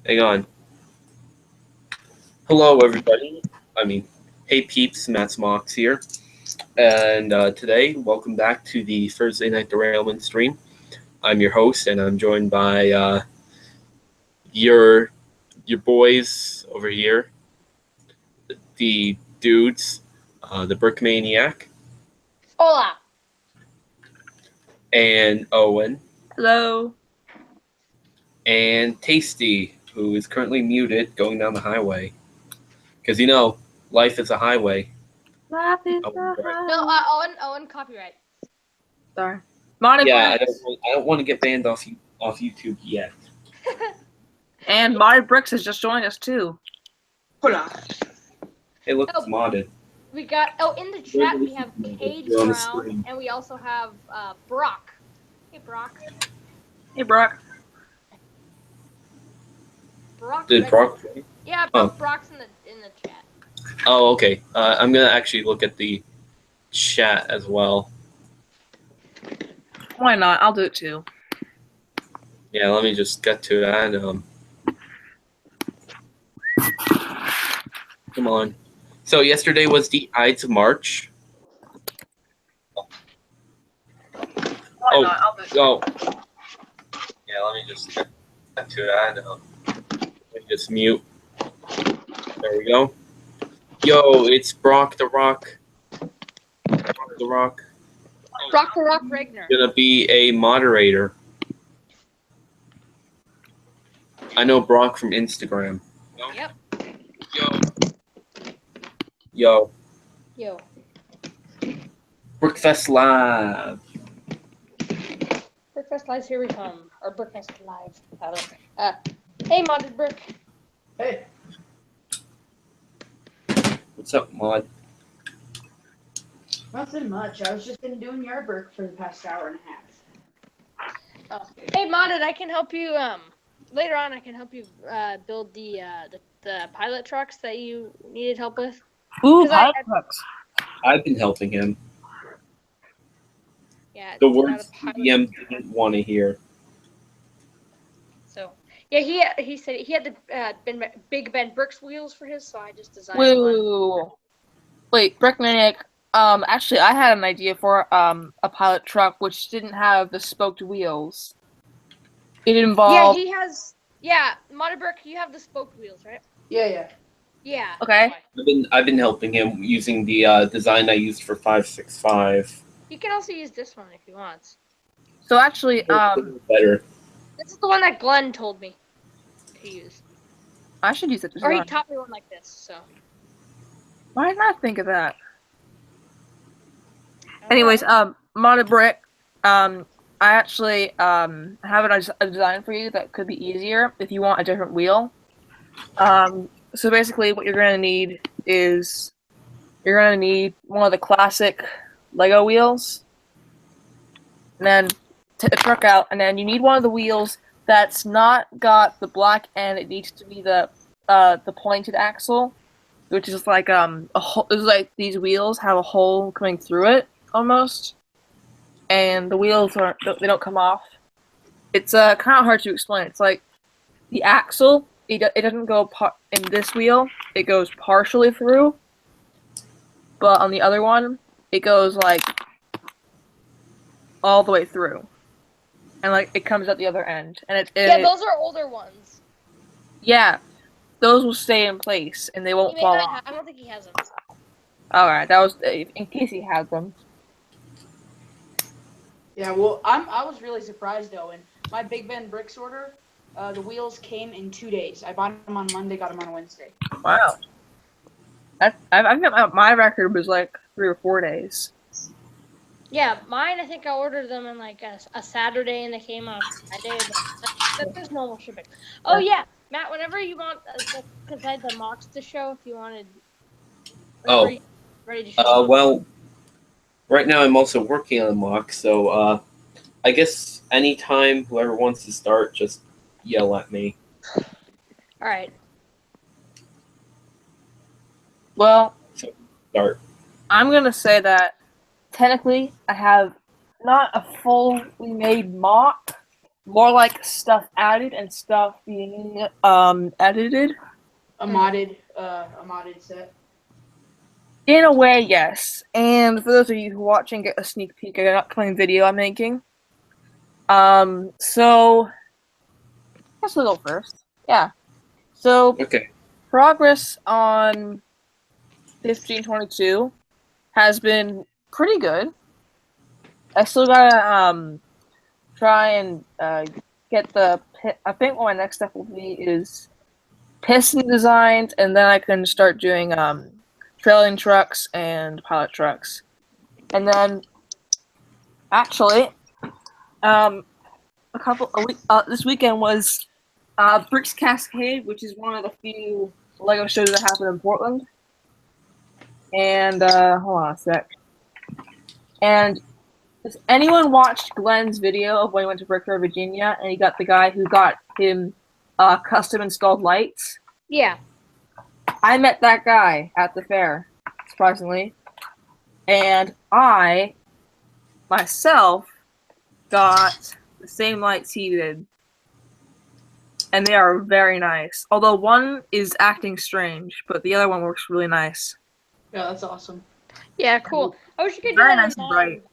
Hang on. Hello, everybody. Hey peeps, Matt's Mox here. And today, welcome back to the Thursday Night Derailment stream. I'm your host, and I'm joined by your boys over here, the dudes, the Brick Maniac, Hola. and Owen, Hello. and Tasty, who is currently muted going down the highway. Because, life is a highway. Life is Oh, a right. No, Owen, copyright. Sorry. Monty Yeah, Bricks. I don't want to get banned off YouTube yet. And Monty Bricks has just joined us too. Hola. Hey, look, it's Oh. modded. We got in the chat we have Cage You're on the Brown screen. and we also have Brock. Hey Brock. Hey Brock. Brock. Did Brock? Yeah, Oh. Brock's in the chat. Oh, okay. I'm gonna actually look at the chat as well. Why not? I'll do it too. Yeah, let me just get to that. Come on. So yesterday was the Ides of March. Why not? I'll do it. Oh. Yeah, let me just get to that. Let me just mute. There we go. Yo, it's Brock the Rock. Brock the Rock. Brock the Rock Ragnar. Gonna be a moderator. I know Brock from Instagram. Yep. Yo. Brickfest Live. Brickfest Live, here we come. Or Brickfest Live. Hey, Modded Brick. Hey. What's up, Mod? Nothing much. I was just been doing yard work for the past hour and a half. Oh. Hey, Modded, I can help you. Later on, I can help you build the pilot trucks that you needed help with. Ooh, 'Cause I- pilot trucks. I've been helping him. Yeah. The it's not words a pilot DM truck. didn't want to hear. So yeah, he said he had the Big Ben Bricks wheels for his, so I just designed one. Woo. Wait, Brickmaniac. Actually, I had an idea for a pilot truck which didn't have the spoked wheels. It Yeah, involved. he has. Yeah, Modded Brick, you have the spoked wheels, right? Yeah. Yeah. Okay. that's why. I've been helping him using the design I used for 565. You can also use this one if you want. So actually, Better. This is the one that Glenn told me to use, I should use it. or he taught me one like this. So. Why did I not think of that? Anyways, Monty Brick, I actually have a design for you that could be easier if you want a different wheel. So basically, what you're gonna need is one of the classic Lego wheels, and then take the truck out, and then you need one of the wheels that's not got the black end. It needs to be the pointed axle, which is like a hole. It's like these wheels have a hole coming through it almost, and the wheels they don't come off. It's kind of hard to explain. It's like the axle. It doesn't go in this wheel. It goes partially through, but on the other one, it goes like all the way through, and like it comes out the other end. And those are older ones. Yeah, those will stay in place and they won't fall off. I don't think he has them. All right, that was in case he had them. Yeah, well, I was really surprised though. In my Big Ben Bricks order, the wheels came in 2 days. I bought them on Monday, got them on Wednesday. Wow. I think my record was like 3 or 4 days. Yeah, mine. I think I ordered them on like a Saturday, and they came on Friday. That's just normal shipping. Oh yeah, Matt. Whenever you want, because I had the mocks to show. If you wanted. Oh. Ready to show. Well, right now I'm also working on a mock, so I guess anytime whoever wants to start, just yell at me. All right. Well, Start. I'm gonna say that technically I have not a fully made mock, more like stuff added and stuff being edited. A modded set. In a way, yes. And for those of you who are watching, get a sneak peek at an upcoming video I'm making. So let's go first. Yeah. So Okay. progress on 1522 has been pretty good. I still gotta try and get the. I think what my next step will be is piston designs, and then I can start doing trailing trucks and pilot trucks. And then, actually, this weekend was Bricks Cascade, which is one of the few LEGO shows that happen in Portland. And hold on a sec. And has anyone watched Glenn's video of when he went to Brickfair, Virginia, and he got the guy who got him custom installed lights? Yeah. I met that guy at the fair, surprisingly. And I, myself, got the same lights he did. And they are very nice. Although one is acting strange, but the other one works really nice. Yeah, that's awesome. Yeah, cool. I wish you could do Very that nice and bright.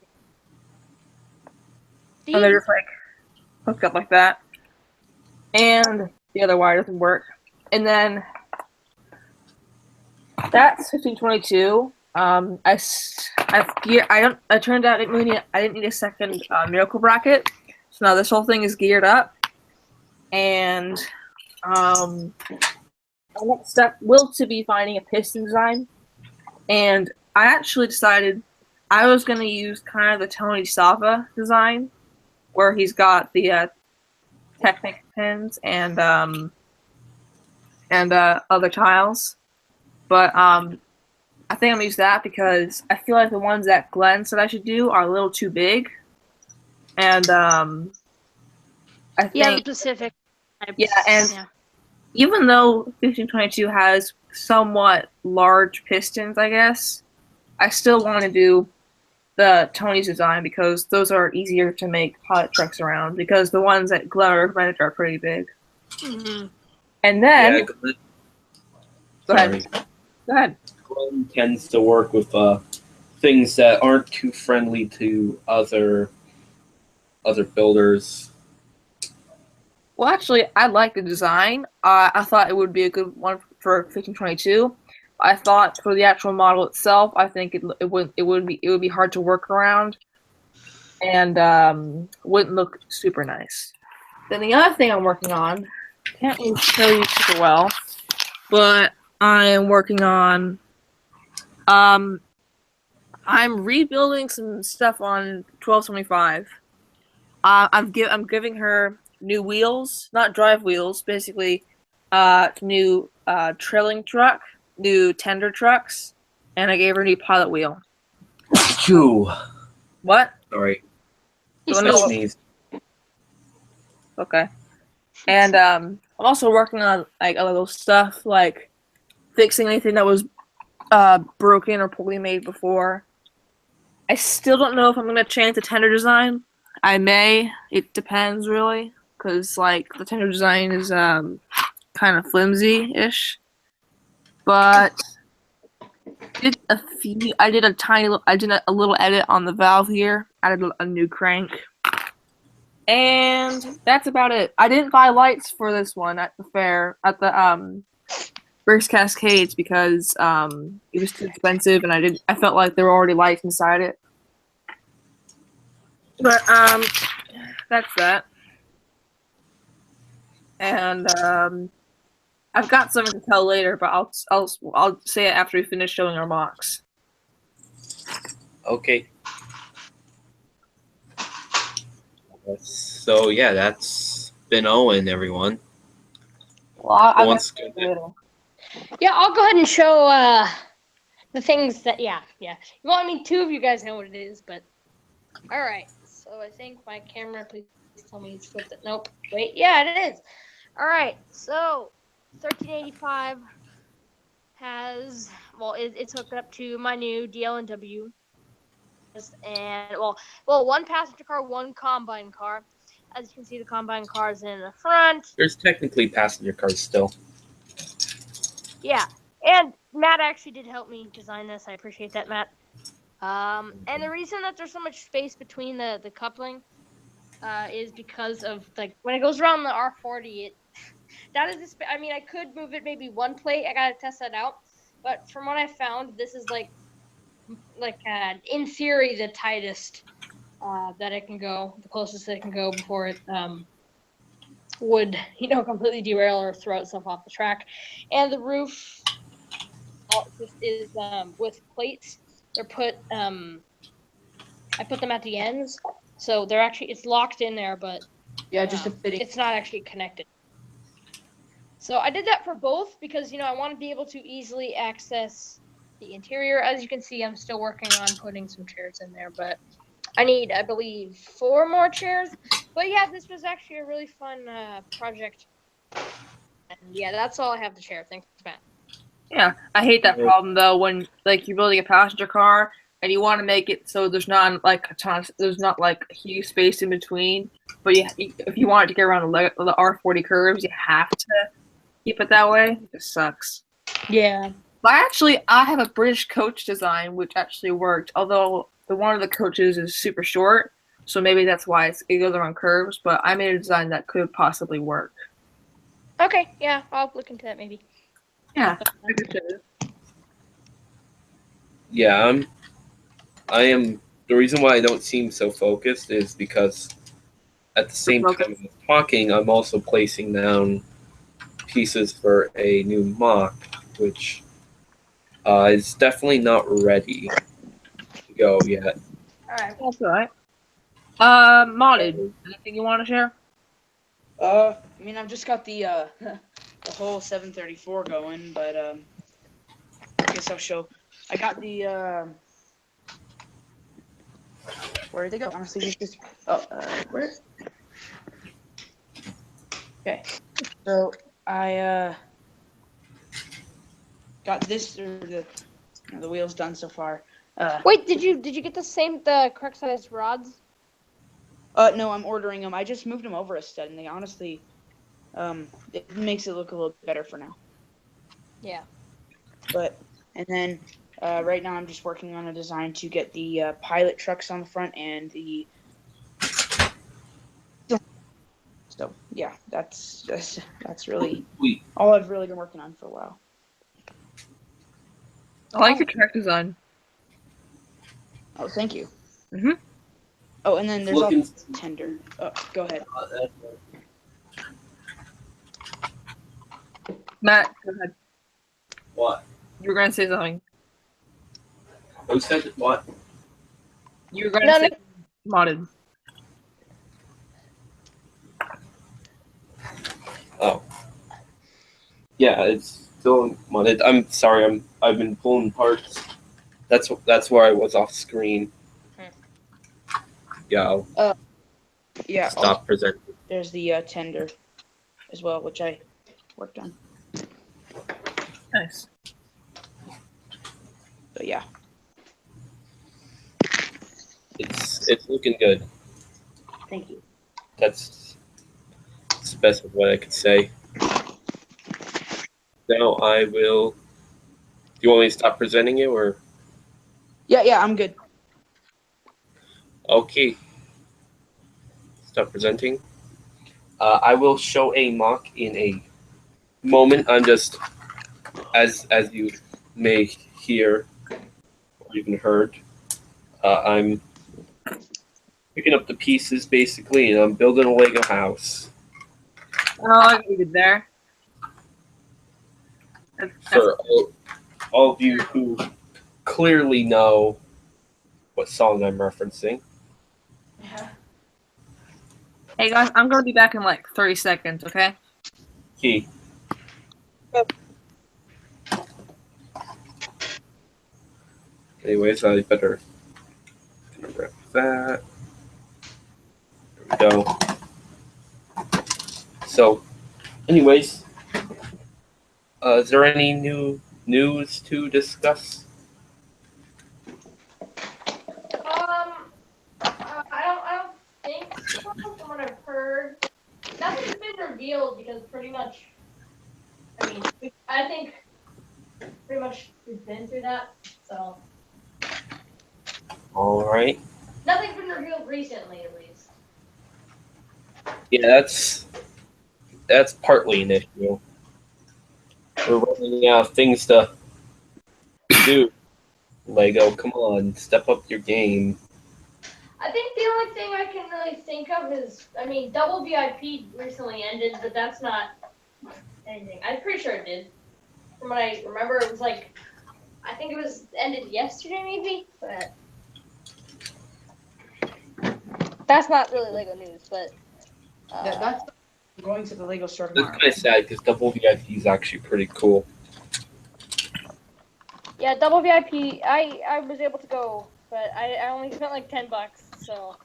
Do And they're you- just like hooked up like that. And the other wire doesn't work. And then that's 1522. It turned out I didn't need a second miracle bracket. So now this whole thing is geared up. And the next step will to be finding a piston design. And I actually decided I was going to use kind of the Tony Sava design, where he's got the Technic pins and other tiles. But I think I'm going to use that because I feel like the ones that Glenn said I should do are a little too big. And I think... Yeah, the Pacific. Yeah, and even though 1522 has somewhat large pistons, I guess, I still want to do the Tony's design because those are easier to make pilot trucks around because the ones that Glenn recommended are pretty big. Mm-hmm. And then... Yeah, Glenn, Go ahead. Go ahead. Glenn tends to work with things that aren't too friendly to other builders. Well, actually, I like the design. I thought it would be a good one for 1522. I thought for the actual model itself, I think it would be hard to work around, and wouldn't look super nice. Then the other thing I'm working on, can't really show you super well, but I am working on. I'm rebuilding some stuff on 1275. I'm giving her new wheels, not drive wheels, basically new trailing truck, new tender trucks, and I gave her a new pilot wheel. Chew. What? Sorry. He's Oh, no. Sneeze. Okay. And I'm also working on like a little stuff like fixing anything that was broken or poorly made before. I still don't know if I'm gonna change the tender design. I may. It depends really, because like the tender design is kind of flimsy-ish. But I did a little edit on the valve here. Added a new crank. And that's about it. I didn't buy lights for this one at the fair, at the Bricks Cascades, because it was too expensive, and I felt like there were already lights inside it. But that's that. And I've got something to tell later, but I'll say it after we finish showing our mocks. Okay. So yeah, that's been Owen, everyone. Well, I'll Once get to it later. Yeah, I'll go ahead and show the things that well, I mean, two of you guys know what it is, but all right. So I think my camera, please tell me you flipped it. Nope. Wait, yeah, it is. All right. So 1385 has it's hooked up to my new DL&W, and well, one passenger car, one combine car, As you can see, the combine cars in the front. There's technically passenger cars still. Yeah, and Matt actually did help me design this. I appreciate that, Matt. And the reason that there's so much space between the coupling is because of like when it goes around the R40, that is I mean, I could move it maybe one plate. I gotta test that out. But from what I found, this is like in theory the tightest that it can go, the closest that it can go before it would completely derail or throw itself off the track. And the roof just is with plates. They're put I put them at the ends, so they're actually it's locked in there, but Yeah, just a fitting. it's not actually connected. So I did that for both because I want to be able to easily access the interior. As you can see, I'm still working on putting some chairs in there, but I need, I believe, 4 more chairs. But yeah, this was actually a really fun project. And yeah, that's all I have to share. Thanks, Matt. Yeah, I hate that problem though when like you're building a passenger car and you want to make it so there's not like a ton, there's not like a huge space in between. But if you want it to get around the R40 curves, you have to keep it that way. It just sucks. Yeah. But I have a British coach design which actually worked. Although one of the coaches is super short, so maybe that's why it goes around curves. But I made a design that could possibly work. Okay. Yeah, I'll look into that maybe. Yeah. Yeah, I am. The reason why I don't seem so focused is because at the same time as I'm talking, I'm also placing down pieces for a new mock, which is definitely not ready to go yet. All right. That's all right. Modded, anything you want to share? I mean, I've just got the the whole 734 going, but I guess I'll show. I got the where did they go? Honestly, just where? Okay, so I got this the wheels done so far. Wait, did you get the correct size rods? No, I'm ordering them. I just moved them over a stud, and they honestly, it makes it look a little better for now. Yeah. And then right now I'm just working on a design to get the pilot trucks on the front and the. So yeah, that's really all I've really been working on for a while. I like your track design. Oh, thank you. Mhm. Oh, and then there's also tender. Oh, go ahead. Matt, go ahead. What? You were going to say something. Who said what? You were going to say modded. Oh. Yeah, it's still modded. I'm sorry. I've been pulling parts. That's where I was off screen. Yeah. Yeah. Stop presenting. There's the tender as well, which I worked on. Nice. So yeah. It's looking good. Thank you. That's the best of what I could say. Now I will. Do you want me to stop presenting it or? Yeah, I'm good. Okay. Stop presenting. I will show a mock in a moment. I'm just, as you may hear or even heard, I'm picking up the pieces basically, and I'm building a Lego house. Oh, I needed there. For all of you who clearly know what song I'm referencing. Hey guys, I'm going to be back in like 30 seconds, okay? Key. Anyways, I better grab that. There we go. So, anyways, is there any new news to discuss? I don't think so, from what I've heard. revealed because pretty much, I mean, I think pretty much we've been through that, so All right. nothing's been revealed recently, at least. Yeah, that's partly an issue. We're running out of things to do. Lego, come on, step up your game. I think the only thing I can really think of is, I mean, Double VIP recently ended, but that's not anything. I'm pretty sure it did. From what I remember, it was like, I think it was ended yesterday, maybe, but that's not really Lego news, but That's going to the Lego store It's tomorrow. kind of sad because Double VIP is actually pretty cool. yeah, Double VIP, I was able to go, but I only spent like $10, so.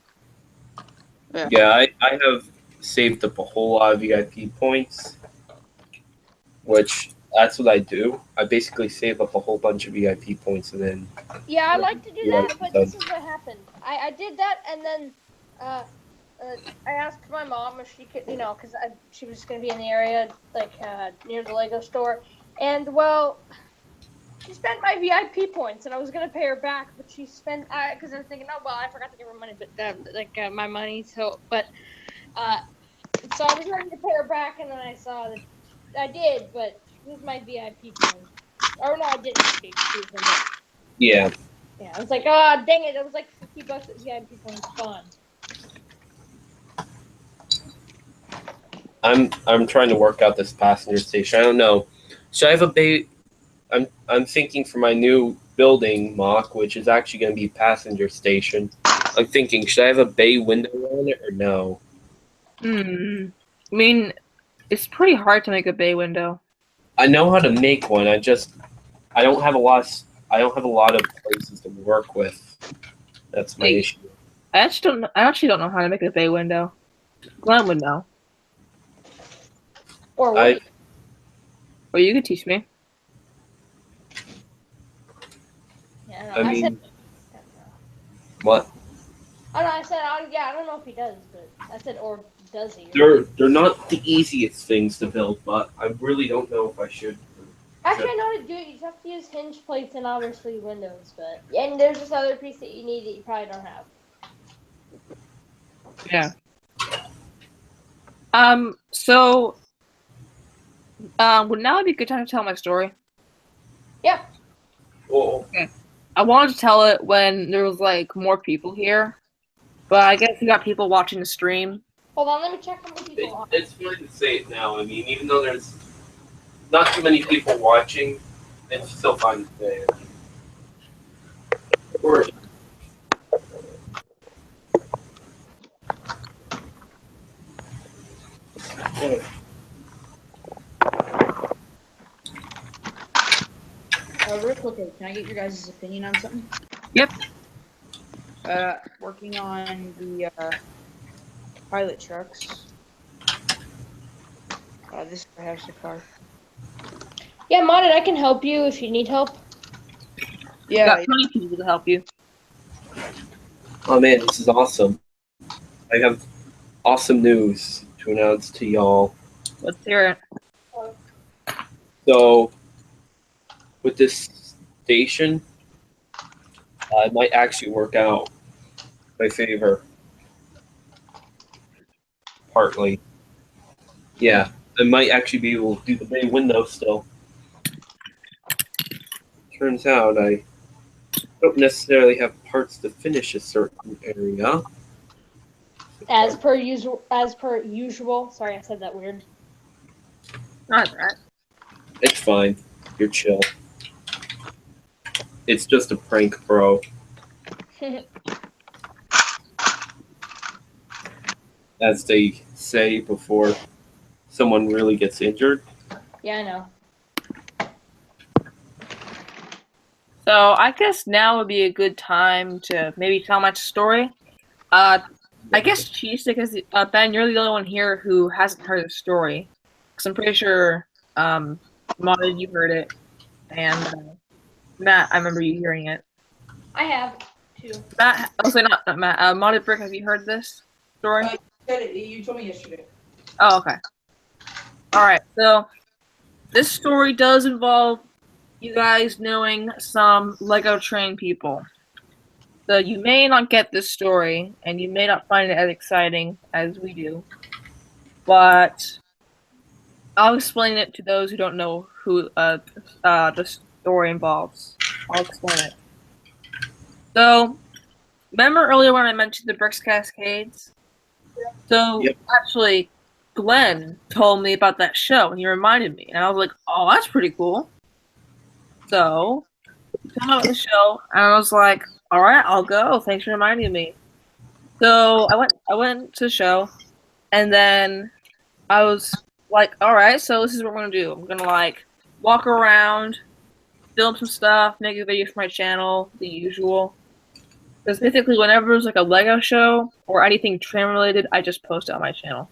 Yeah, I have saved up a whole lot of VIP points, which that's what I do. I basically save up a whole bunch of VIP points and then. Yeah, I like to do Yeah, that, but this is what happened. I did that, and then I asked my mom if she could, you know, because she was going to be in the area, like near the Lego store, and well, she spent my VIP points, and I was going to pay her back, but she spent, because I was thinking, oh well, I forgot to give her money, but my money, so so I was ready to pay her back, and then I saw that I did, but she used my VIP points. Or no, I didn't actually use them. But Yeah, yeah, I was like, oh, dang it. It was like $50 at VIP points. Fun. I'm trying to work out this passenger station. I don't know. Should I have a bay? I'm thinking for my new building, Mock, which is actually going to be a passenger station. I'm thinking, should I have a bay window on it or no? I mean, it's pretty hard to make a bay window. I know how to make one. I don't have a lot. I don't have a lot of places to work with. That's my Hey. issue. I actually don't know how to make a bay window. Glenn would know. Or I wait. Or you could teach me. Yeah, I mean, what? I said, yeah, I don't know if he does, but I said, or does he? They're not the easiest things to build, but I really don't know if I should. Actually, I know how to do it. You just have to use hinge plates and obviously windows, but and there's this other piece that you need that you probably don't have. Yeah. So, would now be a good time to tell my story? Yeah. Well, I wanted to tell it when there was like more people here, but I guess we got people watching the stream. Hold on, let me check how many people are. it's fine to say it now. I mean, even though there's not too many people watching, it's still fine to say it. Or Real quick, can I get your guys' opinion on something? Yep. Working on the pilot trucks. This guy has the car. Yeah, Modded, I can help you if you need help. Yeah, Yeah, got plenty of people to help you. oh man, this is awesome! I have awesome news to announce to y'all. Let's hear it. So, with this station, it might actually work out in my favor. Partly. Yeah, I might actually be able to do the bay window still. Turns out I don't necessarily have parts to finish a certain area. As per usual. Sorry, I said that weird. Not that. It's fine. You're chill. It's just a prank, bro. As they say before someone really gets injured. Yeah, I know. So I guess now would be a good time to maybe tell my story. I guess Cheese, because Ben, you're the only one here who hasn't heard the story. Because I'm pretty sure, Modded, you heard it, and Matt, I remember you hearing it. I have too. Matt, I'll say not Matt. Modded Brick, have you heard this story? you told me yesterday. Oh, okay. Alright, so this story does involve you guys knowing some Lego train people. So you may not get this story, and you may not find it as exciting as we do, but I'll explain it to those who don't know who the story involves. I'll explain it. So, remember earlier when I mentioned the Bricks Cascades? So, Yep. actually, Glenn told me about that show, and he reminded me, and I was like, oh, that's pretty cool. So, he told me about the show, and I was like, all right, I'll go. Thanks for reminding me. So, I went to the show, and then I was like, all right, so this is what we're gonna do. I'm gonna like walk around, film some stuff, make a video for my channel, the usual. Because basically, whenever there's like a Lego show or anything train related, I just post it on my channel.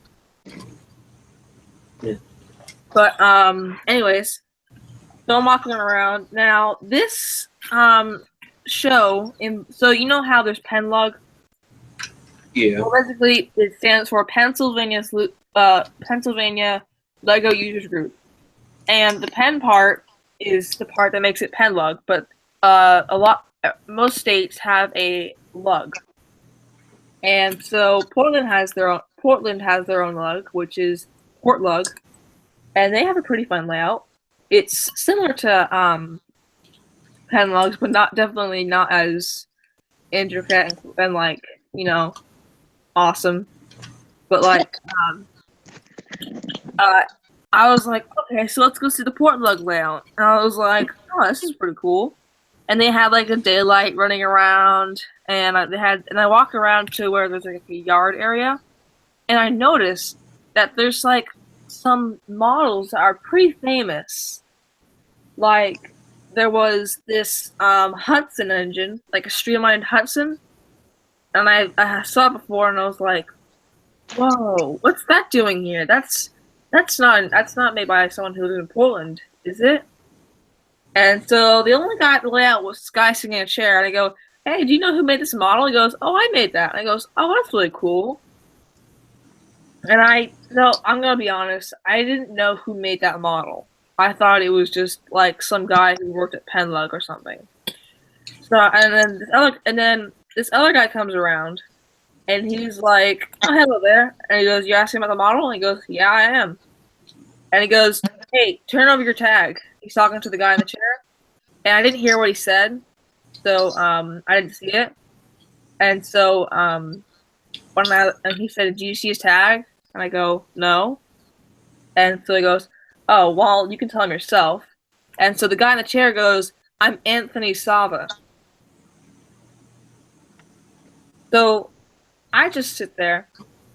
Yeah. But anyways, so I'm walking around now. This show so you know how there's Penlug. Yeah. Well, basically, it stands for Pennsylvania Lego Users Group, and the pen part is the part that makes it Penlug. But most states have a lug, and so Portland has their own lug, which is Portlug, and they have a pretty fun layout. It's similar to Penlugs, but definitely not as intricate and like awesome. But like I was like, okay, so let's go see the Portlug layout. And I was like, oh, this is pretty cool. And they had like a daylight running around, and I walked around to where there's like a yard area, and I noticed that there's like some models that are pretty famous. Like there was this Hudson engine, like a streamlined Hudson, and I saw it before, and I was like, whoa, what's that doing here? That's not made by someone who lives in Portland, is it? And so the only guy at the layout was this guy sitting in a chair, and I go, hey, do you know who made this model? He goes, oh, I made that. And I goes, oh, that's really cool. And I'm gonna be honest, I didn't know who made that model. I thought it was just like some guy who worked at Penlug or something. So and then this other guy comes around, and he's like, oh, hello there. And he goes, you asking about the model? And he goes, yeah, I am. And he goes, hey, turn over your tag. He's talking to the guy in the chair. And I didn't hear what he said, so I didn't see it. And so and he said, do you see his tag? And I go, no. And so he goes, oh, well, you can tell him yourself. And so the guy in the chair goes, I'm Anthony Sava. So I just sit there,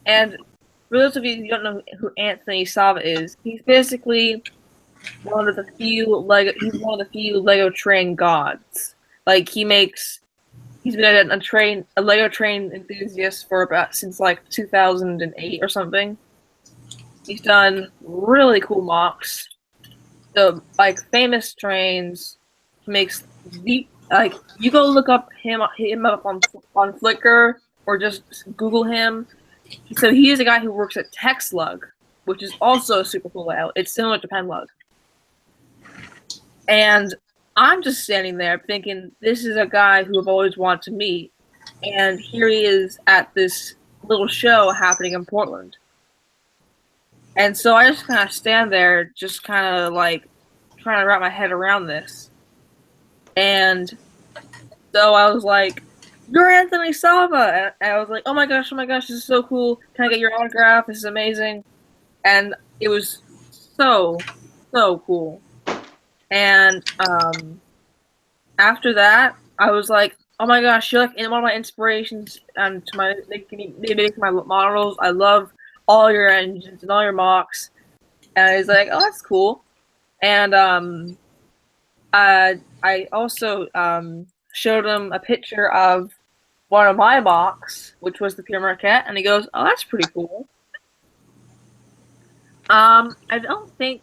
and for those of you who don't know who Anthony Sava is, he's basically he's one of the few Lego train gods. Like he's been a Lego train enthusiast since like 2008 or something. He's done really cool mocks. So like famous trains. He makes you go look up him up on Flickr or just Google him. So he is a guy who works at TexLug, which is also a super cool layout. It's similar to Penlug. And I'm just standing there thinking, this is a guy who I've always wanted to meet. And here he is at this little show happening in Portland. And so I just kind of stand there, just kind of like trying to wrap my head around this. And so I was like, you're Anthony Sava! And I was like, oh my gosh, this is so cool. Can I get your autograph? This is amazing. And it was so cool. And after that, I was like, oh my gosh, you're like one of my inspirations and to making my models. I love all your engines and all your mocks. And he's like, oh, that's cool. And I also showed him a picture of one of my mocks, which was the Pure Marquette, and he goes, oh, that's pretty cool. I don't think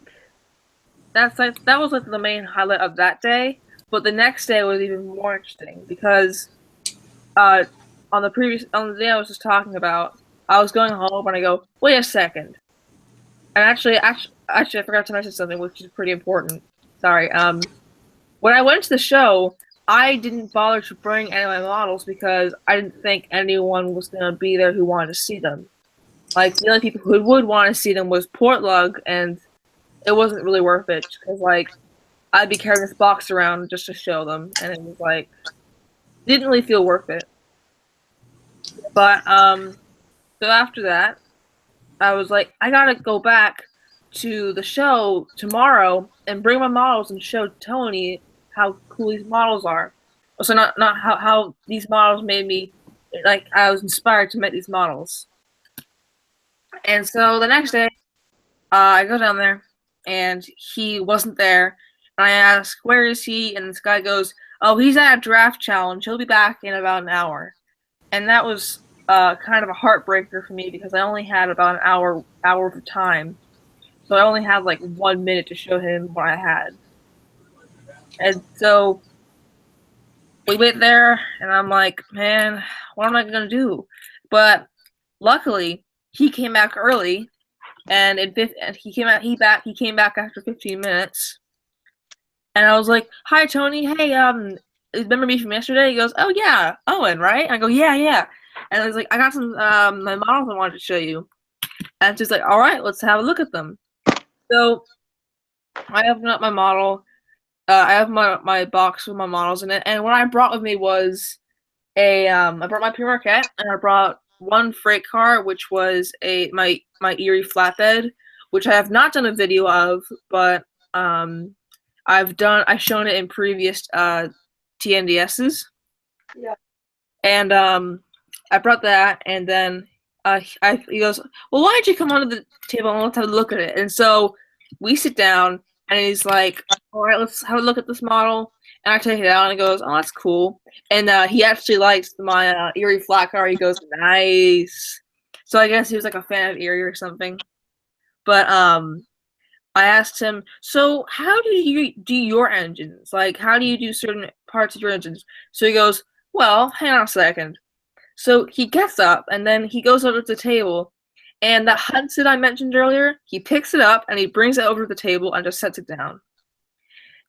that was like the main highlight of that day, but the next day was even more interesting because on the day I was just talking about, I was going home and I go, wait a second. And actually, I forgot to mention something which is pretty important. Sorry. When I went to the show, I didn't bother to bring any of my models because I didn't think anyone was gonna be there who wanted to see them. Like the only people who would want to see them was Portlug, and it wasn't really worth it because like I'd be carrying this box around just to show them, and it was like didn't really feel worth it. But so after that, I was like, I gotta go back to the show tomorrow and bring my models and show Tony how cool these models are. So not how these models made me like I was inspired to make these models. And so the next day, I go down there and he wasn't there. And I ask, where is he? And this guy goes, oh, he's at a draft challenge. He'll be back in about an hour. And that was kind of a heartbreaker for me because I only had about an hour of time. So I only had like 1 minute to show him what I had. And so we went there and I'm like, man, what am I gonna do? But luckily he came back early and he came back after 15 minutes. And I was like, hi Tony, hey, remember me from yesterday? He goes, oh yeah, Owen, right? I go, yeah. And I was like, I got some my models I wanted to show you. And she's like, all right, let's have a look at them. So I opened up my model. I have my box with my models in it, and what I brought with me was I brought my Pure Marquette, and I brought one freight car, which was my Erie flatbed, which I have not done a video of, but I've shown it in previous TNDSs. Yeah. And I brought that, and then he goes, well, why don't you come onto the table and let's have a look at it? And so we sit down, and he's like, all right, let's have a look at this model. And I take it out, and he goes, oh, that's cool. And he actually likes my Erie flat car. He goes, nice. So I guess he was like a fan of Erie or something. But I asked him, so how do you do your engines? Like, how do you do certain parts of your engines? So he goes, well, hang on a second. So he gets up, and then he goes over to the table, and that Hudson I mentioned earlier, he picks it up, and he brings it over to the table and just sets it down.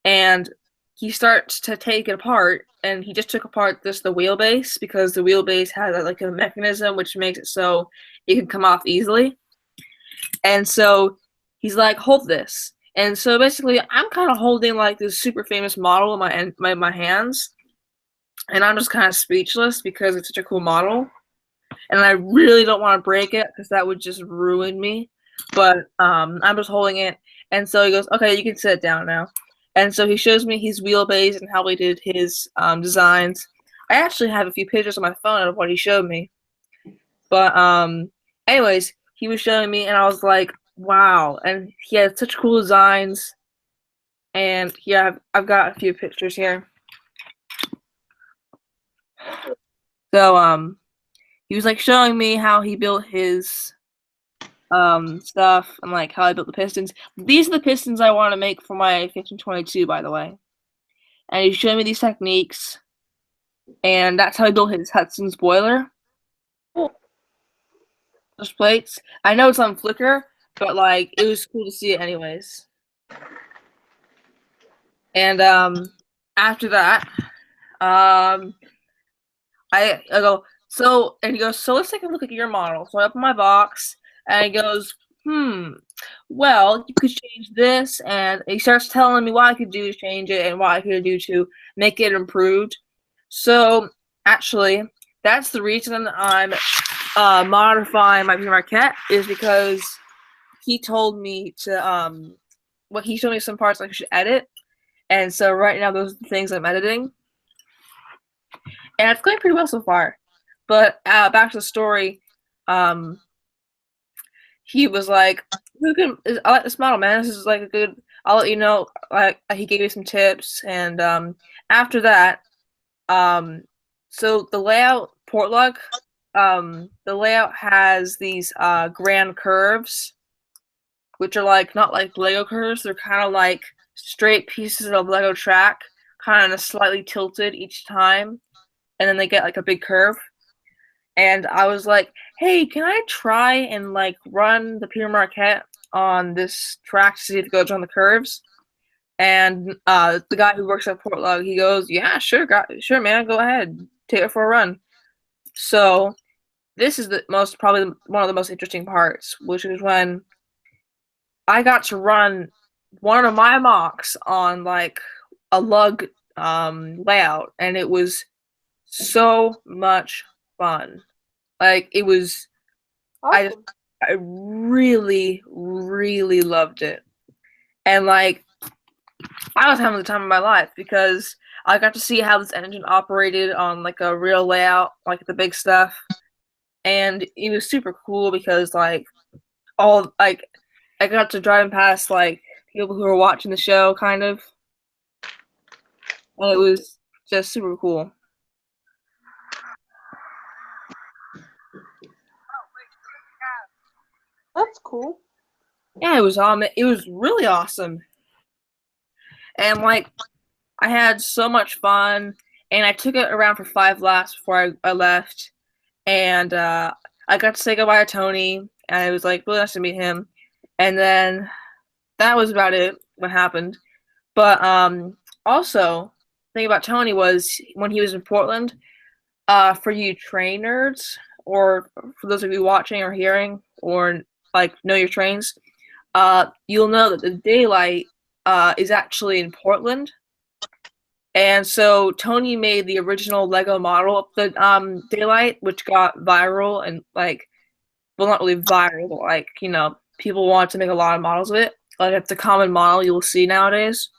And he starts to take it apart, and he just took apart just the wheelbase, because the wheelbase has like a mechanism which makes it so it can come off easily. And so he's like, hold this. And so basically, I'm kind of holding like this super famous model in my hands, and I'm just kind of speechless because it's such a cool model. And I really don't want to break it because that would just ruin me. But I'm just holding it. And so he goes, okay, you can sit down now. And so he shows me his wheelbase and how he did his designs. I actually have a few pictures on my phone of what he showed me. But anyways, he was showing me, and I was like, wow. And he had such cool designs. And yeah, I've got a few pictures here. So he was like showing me how he built his stuff and like how I built the pistons. These are the pistons I want to make for my 1522, by the way. And he's showing me these techniques, and that's how I built his Hudson's boiler. Those plates. I know it's on Flickr, but like it was cool to see it anyways. And after that, I go, so, and he goes, so let's take a look at your model. So I open my box, and he goes, well, you could change this, and he starts telling me what I could do to change it and what I could do to make it improved. So actually, that's the reason I'm modifying my Marquette, is because he told me to he showed me some parts I should edit, and so right now those are the things I'm editing, and it's going pretty well so far. But back to the story, he was like, I like this model, man. This is like a good, I'll let you know. Like, he gave me some tips, and after that, so the layout, Portlug, the layout has these grand curves, which are like not like Lego curves. They're kind of like straight pieces of Lego track, kind of slightly tilted each time, and then they get like a big curve. And I was like, hey, can I try and like run the Pure Marquette on this track to see if it goes on the curves. And the guy who works at Port Lug, he goes, "Yeah, sure, sure, man, go ahead, take it for a run." So this is probably one of the most interesting parts, which is when I got to run one of my mocks on like a lug layout, and it was so much fun. Like it was, Awesome. I really, really loved it, and like I was having the time of my life because I got to see how this engine operated on like a real layout, like the big stuff, and it was super cool because like all like I got to driving past like people who were watching the show, kind of, and it was just super cool. That's cool. Yeah, it was really awesome, and like I had so much fun, and I took it around for 5 laps before I left, and I got to say goodbye to Tony, and it was like really nice to meet him, and then that was about it. What happened, but also the thing about Tony was when he was in Portland. For you train nerds, or for those of you watching or hearing, or like know your trains, you'll know that the daylight is actually in Portland. And so Tony made the original Lego model of the daylight, which got viral and like, well, not really viral, but like people want to make a lot of models of it. Like it's a common model you'll see nowadays.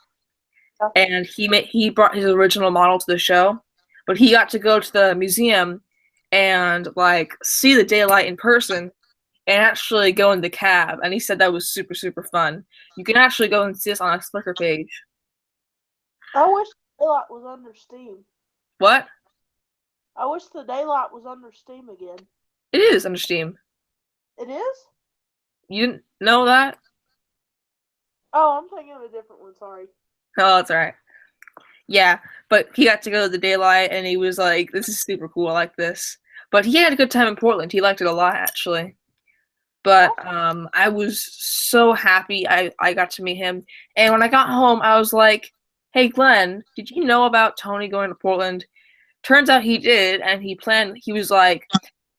And he brought his original model to the show, but he got to go to the museum and like see the daylight in person and actually go in the cab. And he said that was super super fun. You can actually go and see this on a Flickr page. I wish the daylight was under Steam. What? I wish the daylight was under Steam again. It is under Steam. It is? You didn't know that? Oh, I'm thinking of a different one. Sorry. Oh, that's alright. Yeah, but he got to go to the daylight and he was like, "This is super cool. I like this." But he had a good time in Portland. He liked it a lot, actually. But I was so happy I got to meet him. And when I got home, I was like, "Hey, Glenn, did you know about Tony going to Portland?" Turns out he did, and he was like,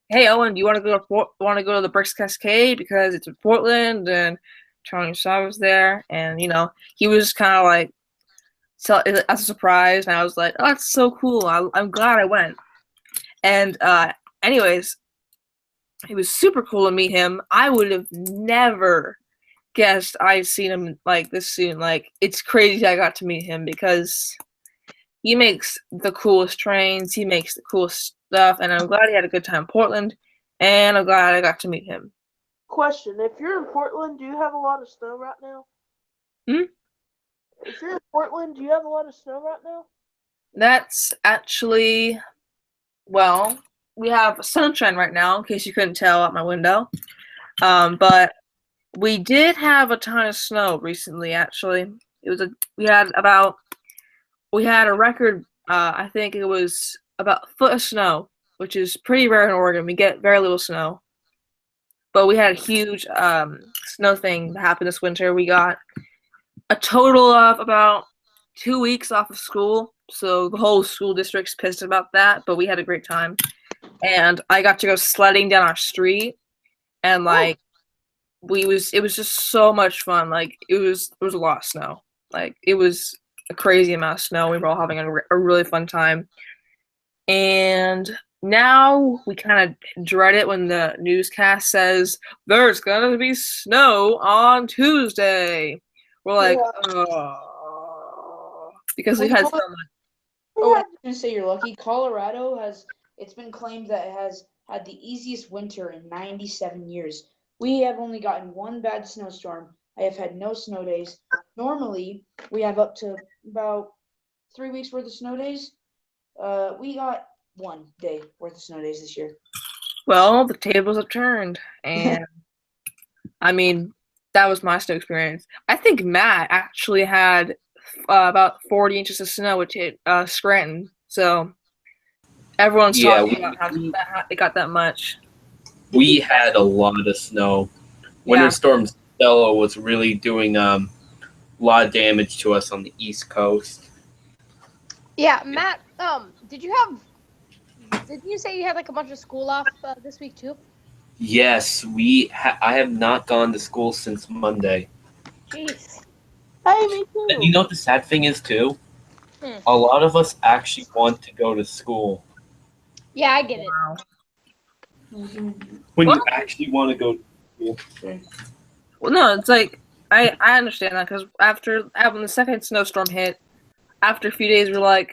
"Hey, Owen, do you want to go to the Bricks Cascade because it's in Portland?" And Tony Shaw was there, and he was kind of like, so as a surprise, and I was like, "Oh, that's so cool! I'm glad I went." And anyways, it was super cool to meet him. I would have never guessed I'd seen him like this soon. Like it's crazy I got to meet him because he makes the coolest trains. He makes the coolest stuff, and I'm glad he had a good time in Portland. And I'm glad I got to meet him. Question: if you're in Portland, do you have a lot of snow right now? If you're in Portland, do you have a lot of snow right now? That's actually, well, we have sunshine right now, in case you couldn't tell out my window. But we did have a ton of snow recently. Actually, we had a record. I think it was about a foot of snow, which is pretty rare in Oregon. We get very little snow, but we had a huge snow thing that happened this winter. We got a total of about 2 weeks off of school, so the whole school district's pissed about that, but we had a great time. And I got to go sledding down our street, and like it was just so much fun. Like it was a lot of snow. Like it was a crazy amount of snow. We were all having a really fun time. And now we kind of dread it when the newscast says there's gonna be snow on Tuesday. We're like, oh, because we had so much. Oh, I was gonna say you're lucky. Colorado it's been claimed that it has had the easiest winter in 97 years. We have only gotten one bad snowstorm. I have had no snow days. Normally, we have up to about 3 weeks worth of snow days. We got 1 day worth of snow days this year. Well, the tables have turned, and I mean, that was my snow experience. I think Matt actually had about 40 inches of snow, which hit Scranton. So everyone's talking about how they got that much. We had a lot of snow. Winter storms Stella was really doing a lot of damage to us on the East Coast. Yeah, Matt. Did you say you had like a bunch of school off this week too? Yes, I have not gone to school since Monday. Jeez. Hey, me And you too. know what the sad thing is too? Hmm. A lot of us actually want to go to school. Yeah, I get it. Wow. When What? you actually want to go to school. Well, no, it's like I understand that because when the second snowstorm hit, after a few days, we're like,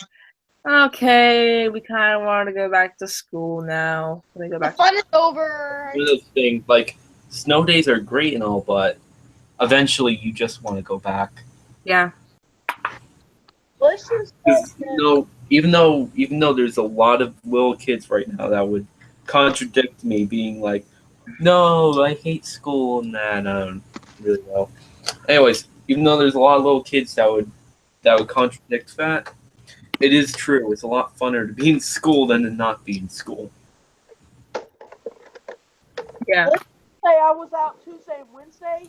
okay, we kind of want to go back to school now. Let me go The back. fun is over. One of those things, like, snow days are great and all, but eventually you just want to go back. Yeah. Let's just Because even though there's a lot of little kids right now that would contradict me, being like, "No, I hate school," and that I don't really well. Anyways, even though there's a lot of little kids that would contradict that, it is true. It's a lot funner to be in school than to not be in school. Yeah. say I was out Tuesday and Wednesday,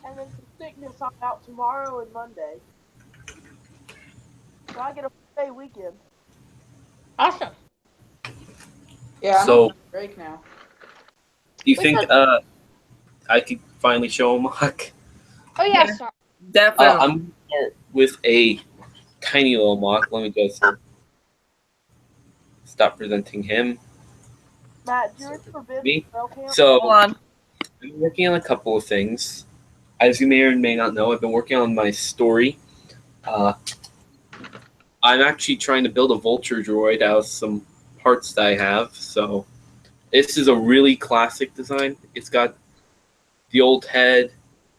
and then some sickness I'm out tomorrow and Monday. So I get a 4-day weekend. Awesome. Yeah, I'm So- on break now. Do you We think could- I could finally show a mock? Oh yeah, Yeah. sorry. Definitely. I'm going to start with a tiny little mock. Let me just stop presenting him. Matt, do you remember Me? Ben's trail camp? So Hold on. I'm working on a couple of things. As you may or may not know, I've been working on my story. I'm actually trying to build a vulture droid out of some parts that I have. So this is a really classic design. It's got the old head.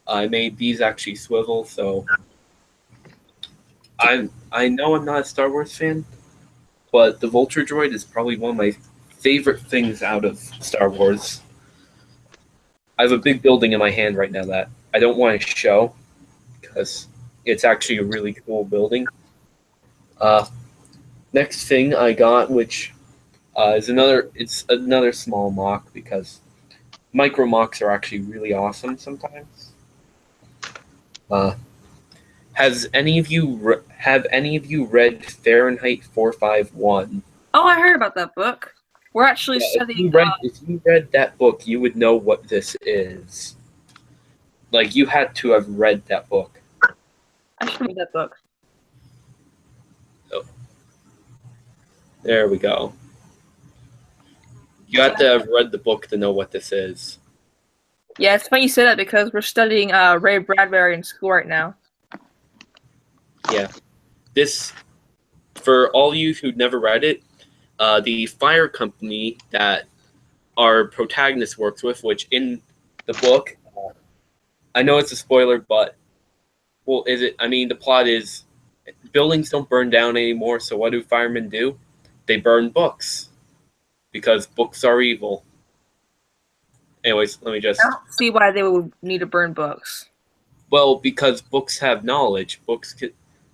I made these actually swivel, so I know I'm not a Star Wars fan, but the vulture droid is probably one of my favorite things out of Star Wars. I have a big building in my hand right now that I don't want to show because it's actually a really cool building. Next thing I got, which is another small mock because micro mocks are actually really awesome sometimes. Have any of you read Fahrenheit 451? Oh, I heard about that book. We're actually studying. If you read that book, you would know what this is. Like, you had to have read that book. I should read that book. There we go. You have to have read the book to know what this is. Yeah, it's funny you say that because we're studying Ray Bradbury in school right now. Yeah. This, for all you who never read it, the fire company that our protagonist works with, which in the book, I know it's a spoiler, but, well, is it? I mean, the plot is buildings don't burn down anymore, so what do firemen do? They burn books because books are evil. Anyways, let me just. I don't see why they would need to burn books. Well, because books have knowledge.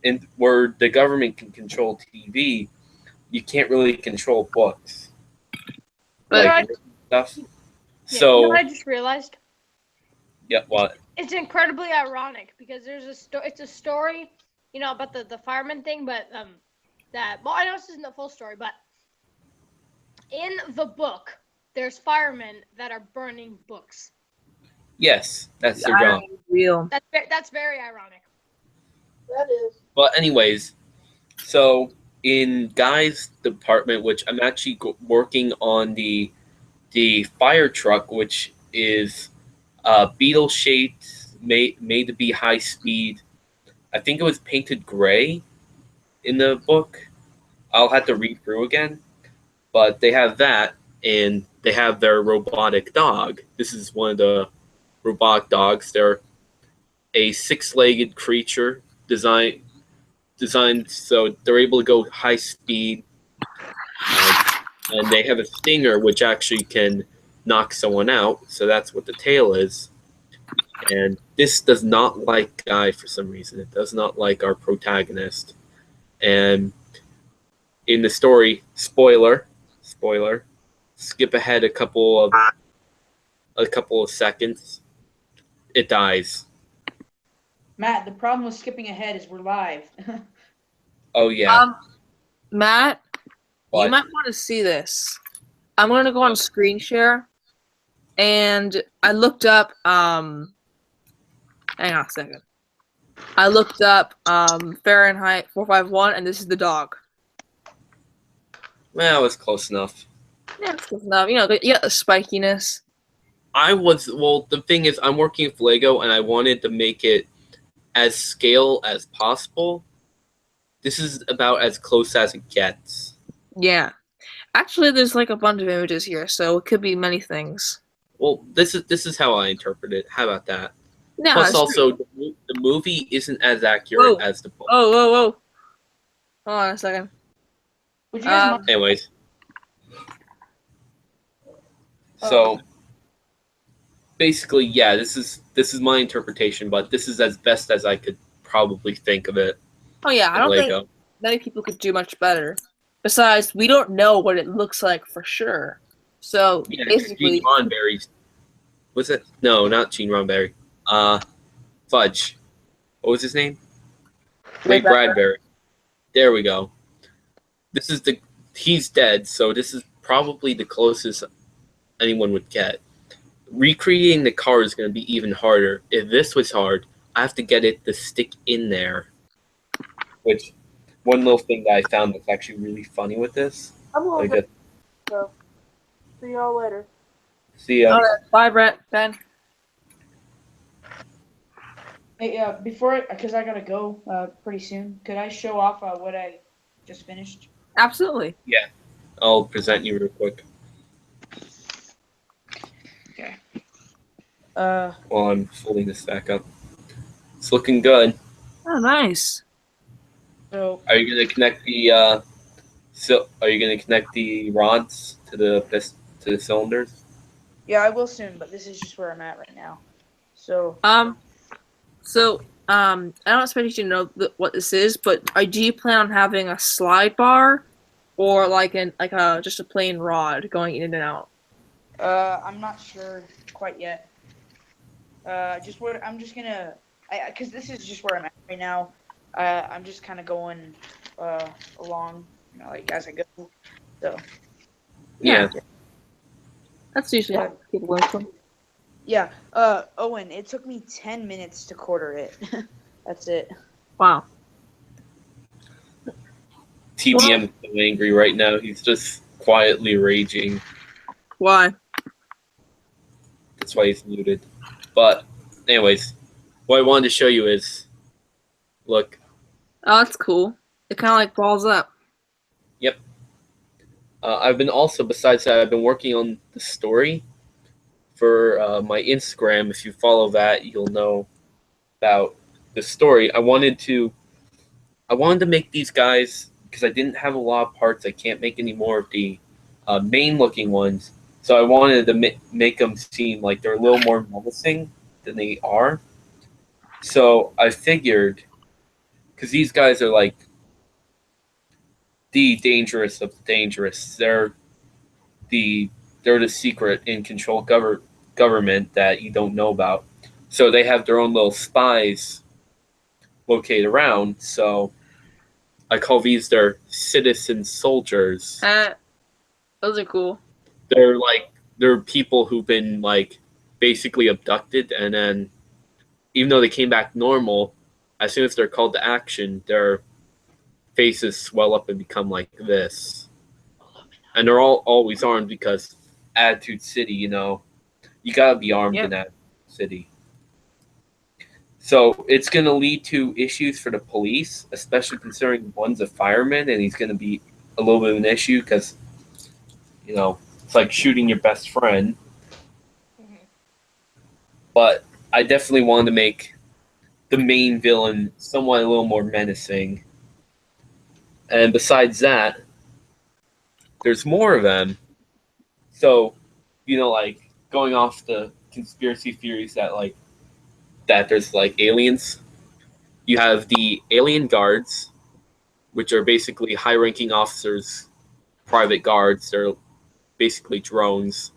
And where the government can control TV, you can't really control books. But Like stuff. Yeah, So, you know what I just realized? yeah, what? It's incredibly ironic because there's it's a story, about the fireman thing, but I know this isn't the full story, but in the book there's firemen that are burning books. Yes, that's their job. real. That's very ironic. That is. But anyways, so in Guy's department, which I'm actually working on the fire truck, which is beetle shaped, made to be high speed. I think it was painted gray in the book. I'll have to read through again, but they have that, and they have their robotic dog. This is one of the robotic dogs. They're a six-legged creature designed so they're able to go high speed, and they have a stinger which actually can knock someone out. So that's what the tail is. And this does not like Guy for some reason. It does not like our protagonist. And in the story, spoiler, skip ahead a couple of seconds. it dies. Matt, the problem with skipping ahead is we're live. Oh yeah. Matt, What? you might want to see this. I'm gonna go on screen share, and I looked up. Hang on a second. I looked up Fahrenheit 451, and this is the dog. Well, it was close enough. Yeah, it's good enough. You know, you got the spikiness. The thing is, I'm working with Lego, and I wanted to make it as scale as possible. This is about as close as it gets. Yeah. Actually, there's like a bunch of images here, so it could be many things. Well, this is how I interpret it. How about that? Yeah. Plus, that's also, true. the movie isn't as accurate Whoa. as the book. Whoa. Hold on a second. Would you guys mind? Anyways. Oh. So, basically, yeah, this is my interpretation, but this is as best as I could probably think of it. Oh yeah, I don't think many people could do much better. Besides, we don't know what it looks like for sure. So Yeah, basically, Gene Roddenberry. Was it? No, not Gene Roddenberry. Fudge. What was his name? Ray Bradbury. There we go. He's dead, so this is probably the closest anyone would get. Recreating the car is going to be even harder. If this was hard, I have to get it to stick in there. Which, one little thing that I found that's actually really funny with this. I'm a little bit. So, see y'all later. See ya. bye, Brett. Ben. Hey, because I gotta go pretty soon. Could I show off what I just finished? Absolutely. Yeah. I'll present you real quick. Okay. While I'm folding this back up. It's looking good. Oh, nice. So Are you gonna connect the are you gonna connect the rods to the cylinders? yeah, I will soon, but this is just where I'm at right now. So I don't expect you to know what this is, but do you plan on having a slide bar, or just a plain rod going in and out? I'm not sure quite yet. I'm just gonna, because this is just where I'm at right now. I'm just kind of going along, like as I go. So Yeah. That's usually how people learn from. yeah. Owen, it took me 10 minutes to quarter it. That's it. Wow. TBM is so angry right now. He's just quietly raging. Why? That's why he's muted. But, anyways, what I wanted to show you is, look. Oh, that's cool. It kind of like balls up. Yep. Besides that, I've been working on the story for my Instagram. If you follow that, you'll know about the story. I wanted to make these guys, because I didn't have a lot of parts. I can't make any more of the main-looking ones. So I wanted to make them seem like they're a little more menacing than they are. So I figured, because these guys are like the dangerous of the dangerous. They're the secret and control government that you don't know about. So they have their own little spies located around. So I call these their citizen soldiers. Those are cool. They're people who've been basically abducted, and then even though they came back normal, as soon as they're called to action, their faces swell up and become like this. And they're all always armed because Attitude City, you gotta be armed in Attitude City. So it's gonna lead to issues for the police, especially considering one's a fireman and he's gonna be a little bit of an issue because, it's like shooting your best friend. Mm-hmm. But I definitely wanted to make the main villain somewhat a little more menacing. And besides that, there's more of them. So, going off the conspiracy theories that there's aliens. You have the alien guards, which are basically high-ranking officers, private guards. They're basically drones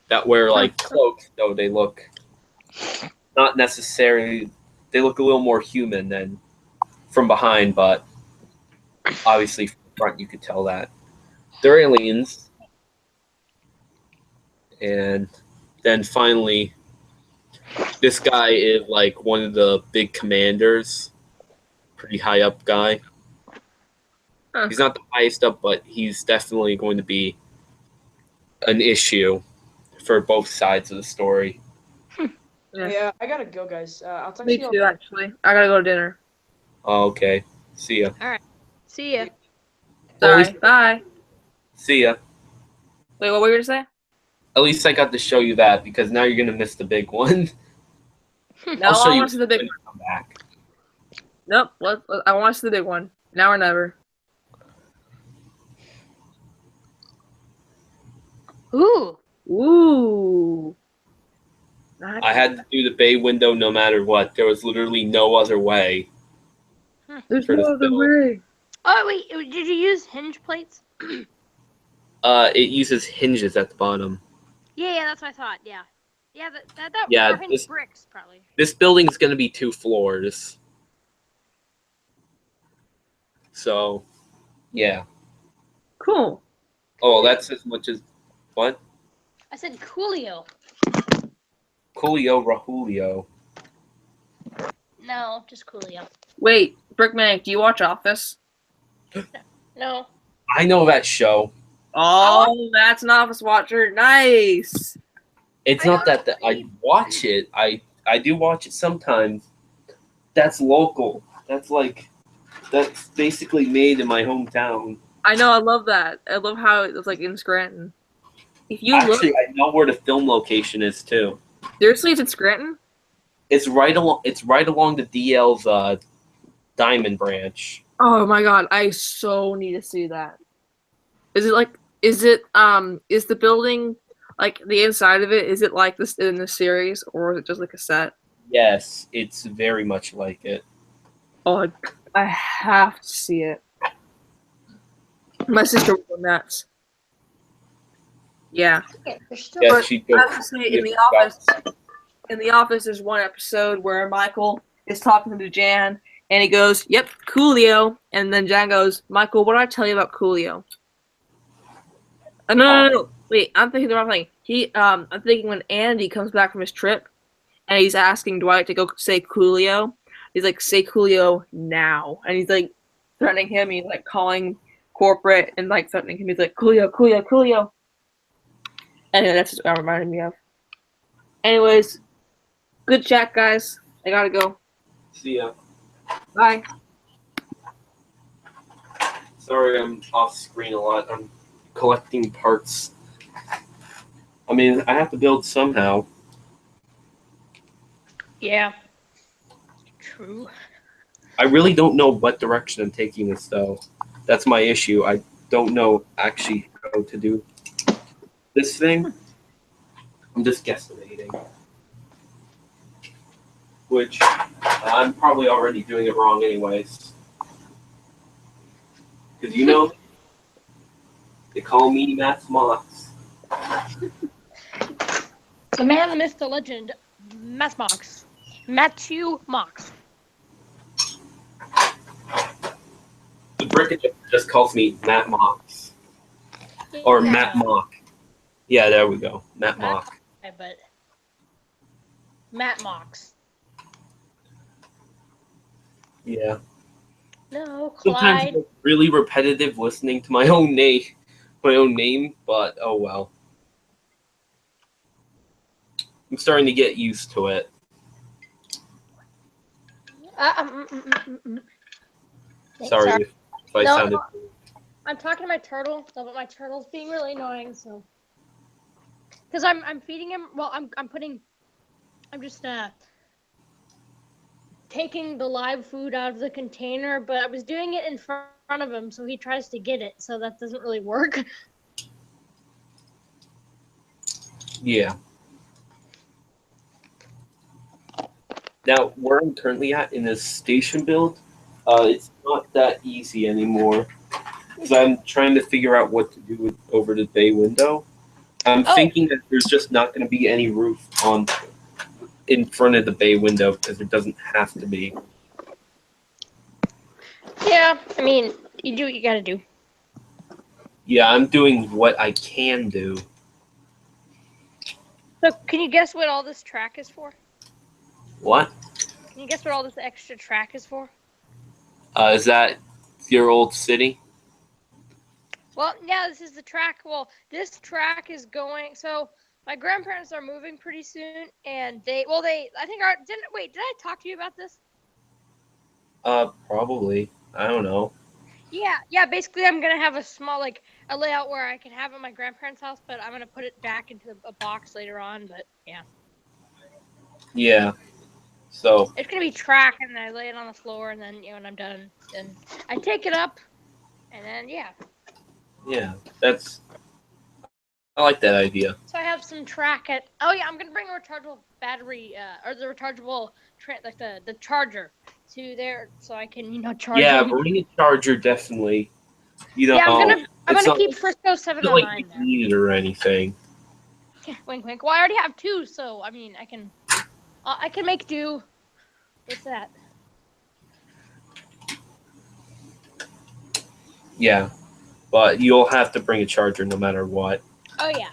that wear cloaks, though they look not necessarily. They look a little more human than from behind, but obviously from the front you could tell that they're aliens. And then finally, this guy is like one of the big commanders, pretty high up guy. Huh. He's not the highest up, but he's definitely going to be an issue for both sides of the story. Yeah. Yeah, I gotta go, guys. I'll text Me you. too, actually. I gotta go to dinner. Oh, okay. See ya. See ya. Sorry. Bye. See ya. Wait, what were you gonna say? At least I got to show you that because now you're gonna miss the big one. No, I'll show I you want to see the big when one. you come back. Nope. I want to see the big one. Now or never. Ooh. Ooh. I had to do the bay window no matter what. There was literally no other way. There's for no the other film. way. Oh wait, did you use hinge plates? It uses hinges at the bottom. Yeah, that's what I thought. Yeah. That Yeah, or hinge this- bricks probably. This building is gonna be 2 floors. So, yeah. Cool. Oh, that's as much as what? I said Coolio. Coolio Rahulio. No, just Coolio. Wait, Brickman, do you watch Office? No. I know that show. Oh, that's an Office watcher. Nice. It's I not don't that I watch it. I do watch it sometimes. That's local. That's basically made in my hometown. I know. I love that. I love how it's like in Scranton. If you Actually, look, I know where the film location is too. seriously, it's in Scranton. It's right along. It's right along the DL's Diamond Branch. Oh my god, I so need to see that. Is it like? Is it? Is the building like the inside of it? Is it like this in the series, or is it just like a set? Yes, it's very much like it. Oh, I have to see it. My sister would go nuts. Yeah. There's still Yeah, she'd go. I have to say, in the office, there's one episode where Michael is talking to Jan, and he goes, "Yep, Coolio," and then Jan goes, "Michael, what did I tell you about Coolio?" No. Wait, I'm thinking the wrong thing. I'm thinking when Andy comes back from his trip, and he's asking Dwight to go say Coolio. He's like, "Say Coolio now," and he's like threatening him. He's like calling corporate and like threatening him. He's like, "Coolio, Coolio, Coolio." Anyway, that's what that reminded me of. Anyways, good chat, guys. I gotta go. See ya. Bye. Sorry, I'm off screen a lot. I'm collecting parts. I mean, I have to build somehow. Yeah. True. I really don't know what direction I'm taking this, though. That's my issue. I don't know actually how to do this thing. I'm just guesstimating. Which, I'm probably already doing it wrong anyways. Because you know, they call me Matt Mox. The man, the myth, the legend, Matt Mox. Matthew Mox. The Brick just calls me Matt Mox. Or Yeah. Matt Mock. Yeah, there we go. Matt Matt- Mock. But Matt Mox. Yeah. No, Sometimes Clyde. it's really repetitive listening to my own name, but oh well. I'm starting to get used to it. Sorry if I No, sounded. I'm talking to my turtle, but my turtle's being really annoying. So, because I'm feeding him. Well, I'm just taking the live food out of the container, but I was doing it in front of him, so he tries to get it. So that doesn't really work. Yeah. Now, where I'm currently at in this station build, it's not that easy anymore. Because I'm trying to figure out what to do over the bay window. I'm thinking that there's just not going to be any roof on in front of the bay window because it doesn't have to be. Yeah, I mean, you do what you gotta do. Yeah, I'm doing what I can do. So, can you guess what all this track is for? What? Can you guess what all this extra track is for? Is that your old city? Well, yeah, this is the track. Well, this track is going. So, my grandparents are moving pretty soon, and I think did I talk to you about this? Probably. I don't know. Yeah. Basically, I'm gonna have a small a layout where I can have it at my grandparents' house, but I'm gonna put it back into a box later on. But yeah, Yeah. So it's gonna be track, and then I lay it on the floor, and then when I'm done, then I take it up, and then yeah. yeah, I like that idea. So I have some track at. Oh yeah, I'm gonna bring a rechargeable battery, or the rechargeable the charger to there, so I can charge Yeah, them. bring a charger definitely. Yeah, I'm it's gonna not, keep Frisco it's not like 709 you there. need it or anything. Wink, wink. Well, I already have two, so I mean, I can make do with that. Yeah, but you'll have to bring a charger no matter what. Oh yeah,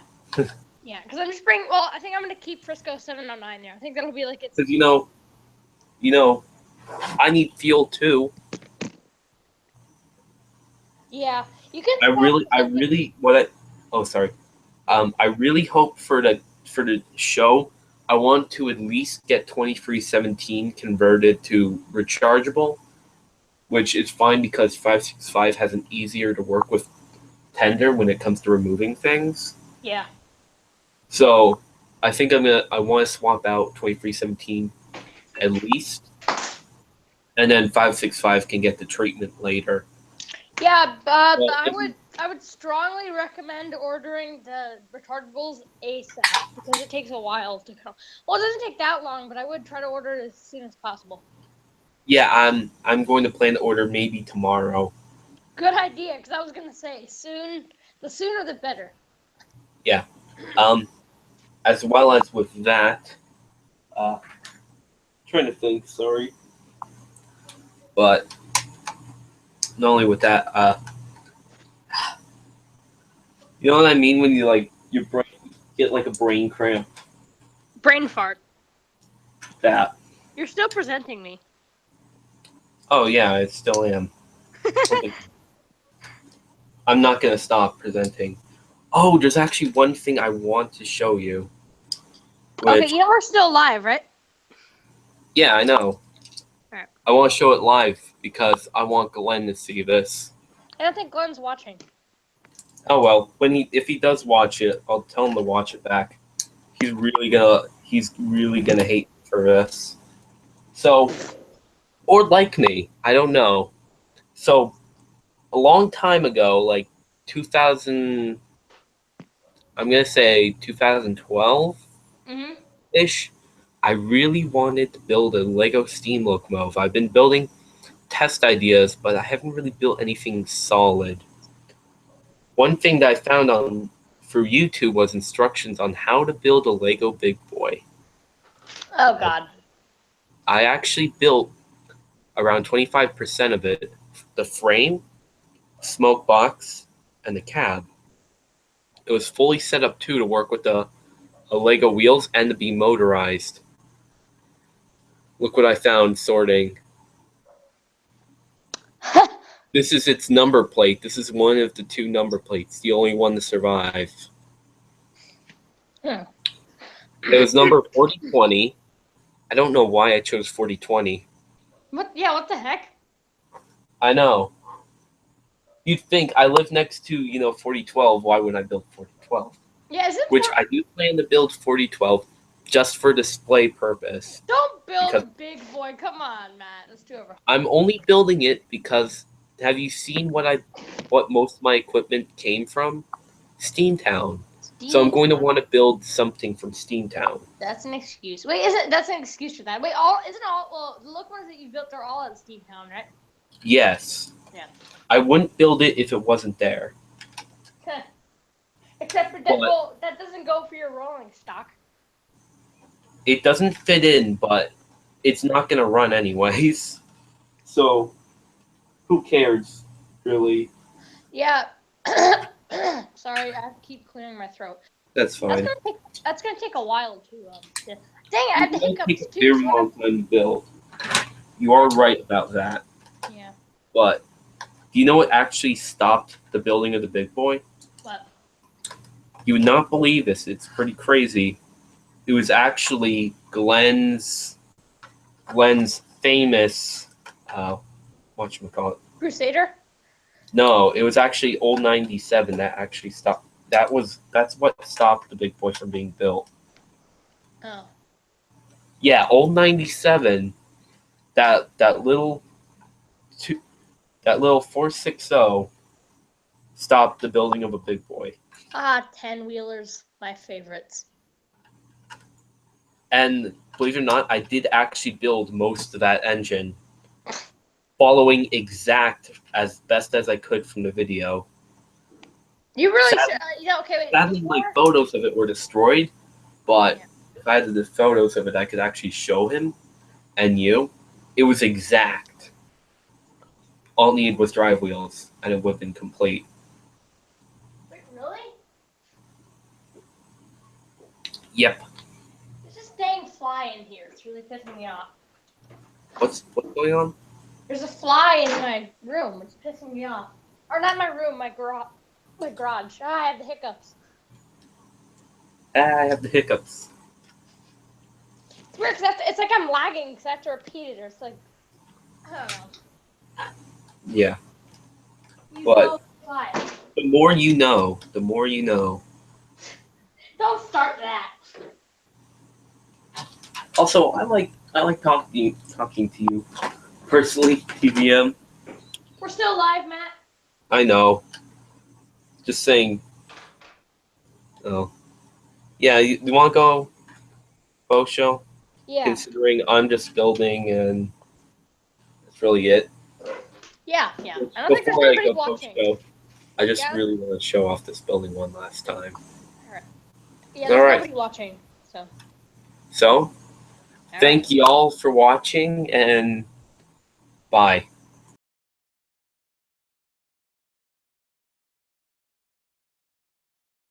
yeah. Because I'm just bringing. Well, I think I'm gonna keep Frisco 709 there. I think that'll be like it's. Because I need fuel too. Yeah, you can. Oh, sorry. I really hope for the show. I want to at least get 2317 converted to rechargeable, which is fine because 565 has an easier to work with tender when it comes to removing things. Yeah. So I think I want to swap out 2317 at least, and then 565 can get the treatment later. Yeah, but Well, I would strongly recommend ordering the rechargeables ASAP because it takes a while to come. Well, it doesn't take that long, but I would try to order it as soon as possible. Yeah, I'm going to plan to order maybe tomorrow. Good idea, because I was gonna say soon. The sooner the better. Yeah. As well as with that, trying to think. Sorry, but not only with that, you know what I mean when your brain get like a brain cramp. Brain fart. That. You're still presenting me. Oh yeah, I still am. I'm not gonna stop presenting. Oh, there's actually one thing I want to show you. Okay, we're still live, right? Yeah, I know. Alright. I want to show it live because I want Glenn to see this. I don't think Glenn's watching. Oh well, if he does watch it, I'll tell him to watch it back. He's really gonna hate me for this. So, or like me, I don't know. So, a long time ago, like 2000, I'm gonna say 2012 ish. I really wanted to build a Lego steam locomotive. I've been building test ideas, but I haven't really built anything solid. One thing that I found for YouTube was instructions on how to build a Lego Big Boy. Oh God. I actually built around 25% of it, the frame, smoke box, and the cab. It was fully set up too to work with the Lego wheels and to be motorized. Look what I found sorting. This is its number plate. This is one of the two number plates, the only one to survive. Hmm. It was number 4020. I don't know why I chose 4020. What? Yeah. What the heck? I know. You'd think I live next to 4012. Why wouldn't I build 4012? Yeah. Is it? Which I do plan to build 4012 just for display purpose. Don't build a big boy. Come on, Matt. Let's do it. I'm only building it because have you seen what most of my equipment came from? Steamtown. So I'm going to want to build something from Steamtown. That's an excuse. Wait, that's an excuse for that? Wait, the locomotives that you built are all at Steamtown, right? Yes. Yeah. I wouldn't build it if it wasn't there. Except for that. Well, that doesn't go for your rolling stock. it doesn't fit in, but it's not gonna run anyways. So who cares, really? Yeah. Sorry, I have to keep clearing my throat. That's fine. That's gonna take a while too. Yeah. Dang, I had the It might hiccups take a too. very So what long time to build. You are right about that. yeah. But do you know what actually stopped the building of the big boy? What? You would not believe this. It's pretty crazy. It was actually Glenn's famous whatchamacallit. Crusader? No, it was actually old 97 that actually stopped. That's what stopped the big boy from being built. Oh. Yeah, old 97. That little 460 stopped the building of a big boy. 10-wheelers, my favorites. And believe it or not, I did actually build most of that engine, following exact as best as I could from the video. You really Sadly, should. Okay, wait. sadly my photos of it were destroyed, but Yeah. if I had the photos of it, I could actually show him and you. It was exact. All it needed was drive wheels, and it would have been complete. Wait, really? Yep. There's this dang fly in here. It's really pissing me off. What's going on? There's a fly in my room. It's pissing me off. Or not my room, my garage. I have the hiccups. I have the hiccups. It's weird because it's like I'm lagging because I have to repeat it. Or it's like, I don't know. Yeah. These But- little flies. The more you know, the more you know. Don't start that. Also, I like talking to you personally, TVM. We're still live, Matt. I know. Just saying. Oh. Yeah, you want to go bow show? Yeah. Considering I'm just building and that's really it. Yeah. I don't think there's Before I anybody go bow watching. show, I just Yeah. really want to show off this building one last time. Yeah, there's Alright. nobody watching. So, All thank you all for watching and bye.